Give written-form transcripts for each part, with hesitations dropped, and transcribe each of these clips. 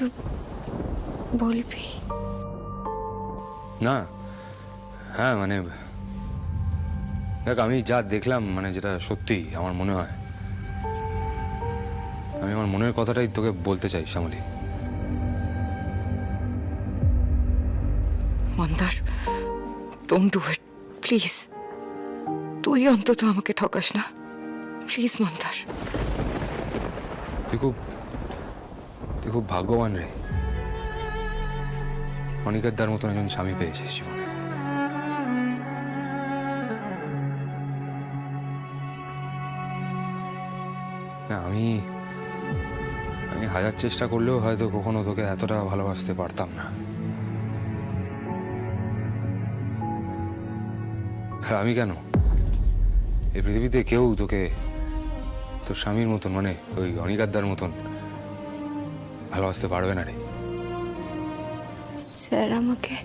কিছু বলবি? না, হ্যাঁ মানে দেখ, আমি যা দেখলাম মানে যেটা সত্যি আমার মনে হয়, আমি আমার মনের কথাটাই তোকে বলতে চাই শ্যামলী। মন্দার, ডোন্ট ডু ইট প্লিজ। তুই অন্তত আমাকে ঠকাস না প্লিজ মন্দার। তুই খুব ভাগ্যবান রে, অনিকের দার মতন একজন স্বামী পেয়েছিস জীবনে। না, আমি হাজার চেষ্টা করলেও হয়তো কখনো তোকে এতটা ভালোবাসতে পারতাম না। আর আমি কেন, এই পৃথিবীতে কেউ তোকে তোর স্বামীর মতন মানে ওই অনিকাদ্দার মতন ভালোবাসতে পারবে না রে। স্যার আমাকে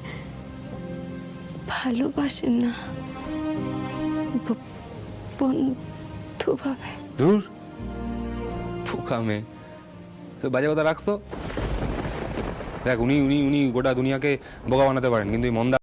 ভালোবাসেন না, বন্ধু ভাবে। দূর পোকা মেয়ে, তো বাজে কথা রাখতো। দেখ, উনি গোটা দুনিয়াকে বোকা বানাতে পারেন, কিন্তু এই মন্দা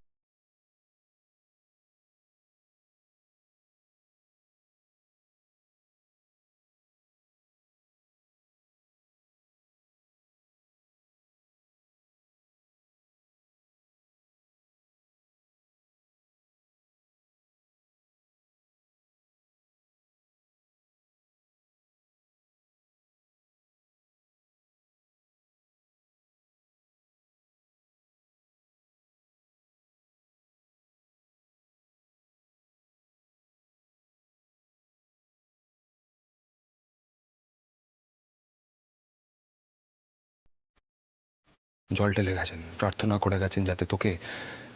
জল ঢেলে গেছেন, প্রার্থনা করে গেছেন যাতে তোকে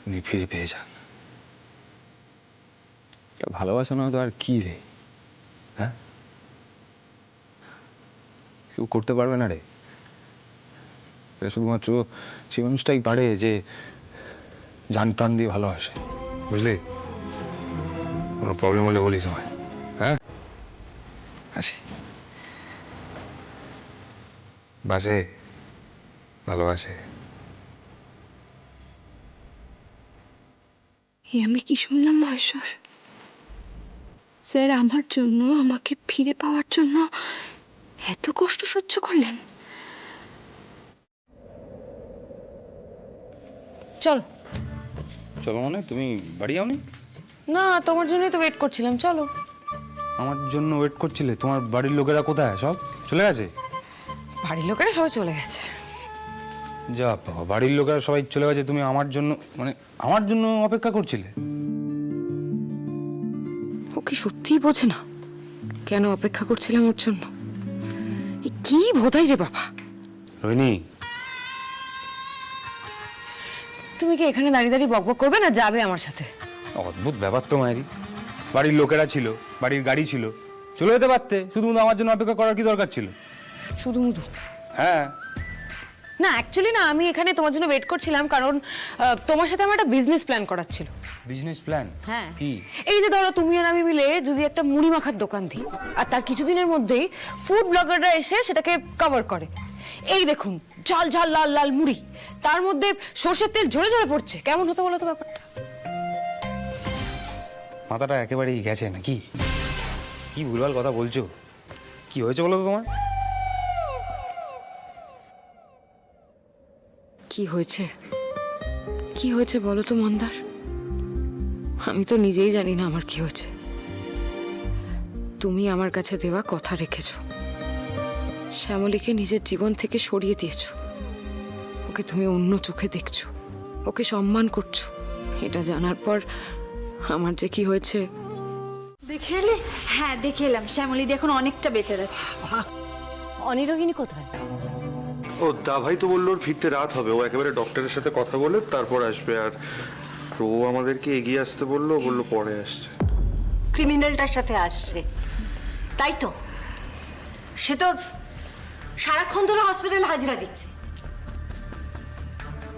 উনি ফিরে পেয়ে যান। ভালোবাসা না তো আর কি রে? হ্যাঁ, কেউ করতে পারবে না রে। শুধুমাত্র সেই মানুষটাই পারে যে জান প্রাণ দিয়ে ভালোবাসে, বুঝলি? কোনো প্রবলেম হলে বলিস আমায়। হ্যাঁ, আসি। বাসে ভালোবাসে। আমি কি শুনলাম মহেশ্বর? স্যার আমার জন্য, আমাকে ফিরে পাওয়ার জন্য এত কষ্ট সহ্য করলেন? চলো। চলো মানে তুমি বাড়ি যাওনি? না, তোমার জন্যই তো ওয়েট করছিলাম, চলো। আমার জন্য ওয়েট করছিলে? তোমার বাড়ির লোকেরা কোথায়? সব চলে গেছে? বাড়ির লোকেরা সবাই চলে গেছে। যা বাবা, বাড়ির লোকেরা সবাই চলে গেছে, তুমি আমার জন্য মানে আমার জন্য অপেক্ষা করছিলে? ও কি সত্যিই বোঝে না কেন অপেক্ষা করছিলাম ওর জন্য? কি ভোদাই রে বাবা। রোহিণী, তুমি কি এখানে দাঁড়িয়ে দাঁড়িয়ে বকবক করবে না যাবে আমার সাথে? অদ্ভুত ব্যাপার তো মায়েরি। বাড়ির লোকেরা ছিল, বাড়ির গাড়ি ছিল, চলে যেতে পারতে। শুধু আমার জন্য অপেক্ষা করার কি দরকার ছিল? শুধু মুধু? হ্যাঁ। না, অ্যাকচুয়ালি না, আমি এখানে তোমার জন্য ওয়েট করছিলাম কারণ তোমার সাথে আমার একটা বিজনেস প্ল্যান করার ছিল। Business plan? হ্যাঁ। কি? এই যে ধরো, তুমি আর আমি মিলে যদি একটা মুড়ি মাখার দোকান দিই, আর তার কিছুদিনের মধ্যেই ফুড ব্লগাররা এসে সেটাকে কভার করে। এই দেখুন, ঝাল ঝাল লাল লাল মুড়ি, তার মধ্যে সর্ষের তেল ঝরে ঝরে পড়ছে, কেমন হতো বলো তো ব্যাপারটা? মাথাটা একেবারেই গেছে নাকি? কি ভুলভাল কথা বলছো? কি হয়েছে বলো তো তোমার? কি হয়েছে? কি হয়েছে বলো তো মন্দার? আমি তো নিজেই জানি না আমার কি হয়েছে। তুমি আমার কাছে দেওয়া কথা রেখেছো, শ্যামলীকে নিজের জীবন থেকে সরিয়ে দিয়েছো, ওকে তুমি অন্য চোখে দেখছো, ওকে সম্মান করছো। এটা জানার পর আমার যে কি হয়েছে। দেখে এলে? হ্যাঁ, দেখে এলাম। শ্যামলীদি এখন অনেকটা বেটার আছে। অনিরোহিণী কোথায়? ও দা ভাই তো বললো ওর ফিরতে রাত হবে, ও একেবারে ডক্টরের সাথে কথা বলে তারপর আসবে। আর ও আমাদেরকে এগিয়ে আসতে বললো পরে আসছে। ক্রিমিনালটার সাথে আসছে, তাই তো? সে তো সারাক্ষণ ধরে হসপিটালে হাজিরা দিচ্ছে।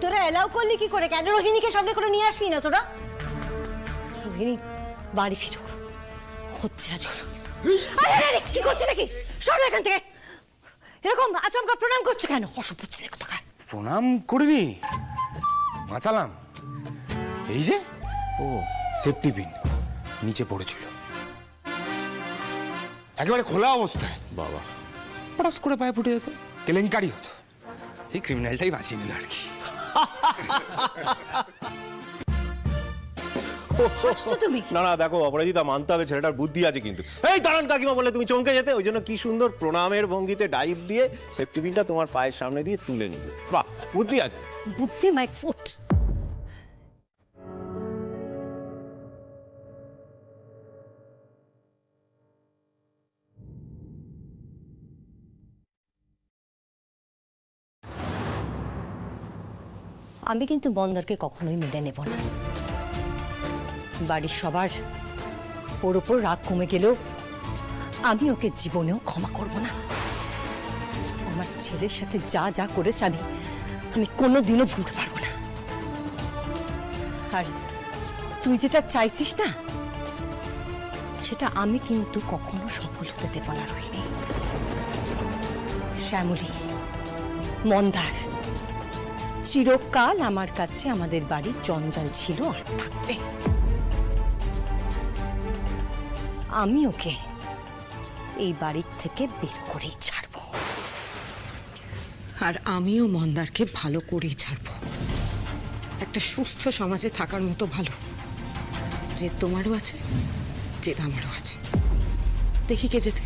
তোরা এলাও করলি কি করে? কেন রোহিণীকে সঙ্গে করে নিয়ে আসলি না তোরা? রোহিণী বাড়ি ফিরুক, হচ্ছে আজর। কি করছে নাকি? সরো এখান থেকে। এরকম আচমকা প্রণাম করছে কেন? অসভ্য ছেলে কোথাকার। প্রণাম করবি? বাঁচালাম। এই যে, ও সেফটি পিন নিচে পড়েছিল, একেবারে খোলা অবস্থায়। বাবা, পটাস করে পায়ে ফুটে যেত, কেলেঙ্কারি হতো। সেই ক্রিমিনালটাই বাঁচিয়ে নিল আর কি। তুমি না না, দেখো অপরাজিতা, মানতে হবে ছেলেটার বুদ্ধি আছে কিন্তু। এই দাঁড়ান কাকিমা বলে তুমি চমকে যেতে, ওই জন্য কি সুন্দর প্রণামের ভঙ্গিতে ডাইভ দিয়ে সেফটি পিনটা তোমার পায়ের সামনে দিয়ে তুলে নিবে। বাহ, বুদ্ধি আছে। বুদ্ধি মাই ফুট। আমি কিন্তু মন্দারকে কখনোই মেনে নেব না। বাড়ির সবার ওর ওপর রাগ কমে গেলেও আমি ওকে জীবনেও ক্ষমা করব না। আমার ছেলের সাথে যা যা করেছে আমি কোনোদিনও ভুলতে পারবো না। আর তুই যেটা চাইছিস না, সেটা আমি কিন্তু কখনো সফল হতে দেব না রোহিণী। শ্যামলী, মন্দার চিরকাল আমার কাছে আমাদের বাড়ির জঞ্জাল ছিল আর থাকবে। আমি ওকে এই বাড়ির থেকে বের করেই ছাড়বো। আর আমিও মন্দারকে ভালো করেই ছাড়বো। একটা সুস্থ সমাজে থাকার মতো ভালো, যে তোমারও আছে, যেটা আমারও আছে। দেখি কে যেতে।